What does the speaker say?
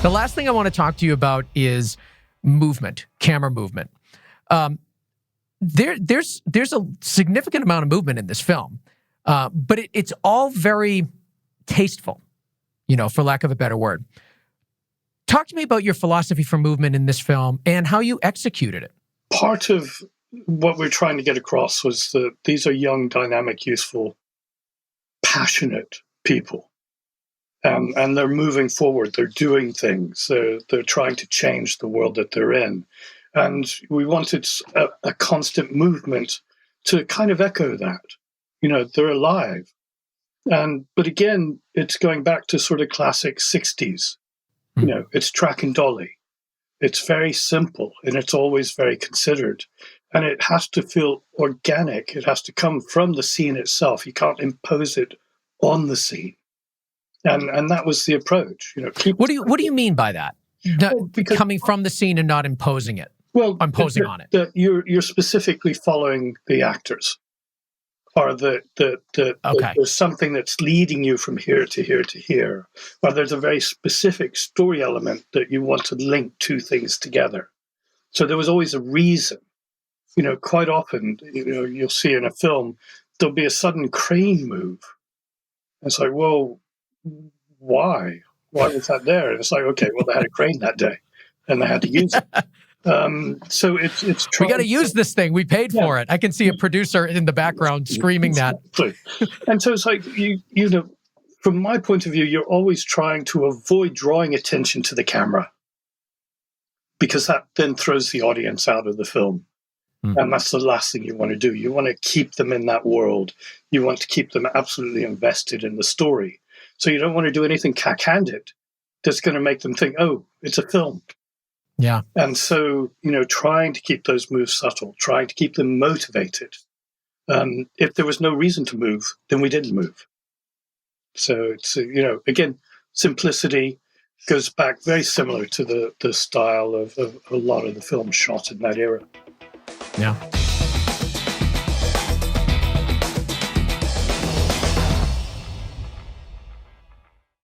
The last thing I want to talk to you about is movement, camera movement. There's a significant amount of movement in this film, but it's all very tasteful, for lack of a better word. Talk to me about your philosophy for movement in this film and how you executed it. Part of what we're trying to get across was that these are young, dynamic, useful, passionate people. And they're moving forward. They're doing things. They're trying to change the world that they're in. And we wanted a constant movement to kind of echo that. They're alive. But again, it's going back to sort of classic 60s. It's track and dolly. It's very simple, and it's always very considered. And it has to feel organic. It has to come from the scene itself. You can't impose it on the scene. And that was the approach. What do you mean by that? Because coming from the scene and not imposing it. Well, imposing on it. You're specifically following the actors, or there's something that's leading you from here to here to here, or there's a very specific story element that you want to link two things together. So there was always a reason. Quite often, you'll see in a film there'll be a sudden crane move. It's like, well, why? Why was that there? And it's like, okay, well, they had a crane that day, and they had to use it. So it's we got to use this thing. We paid for it. I can see a producer in the background screaming that. And so it's like from my point of view, you're always trying to avoid drawing attention to the camera, because that then throws the audience out of the film. And that's the last thing you want to do. You want to keep them in that world. You want to keep them absolutely invested in the story. So you don't want to do anything cack-handed that's going to make them think, oh, it's a film. Yeah. And so, trying to keep those moves subtle, trying to keep them motivated. If there was no reason to move, then we didn't move. So it's, again, simplicity goes back very similar to the style of a lot of the films shot in that era. Yeah.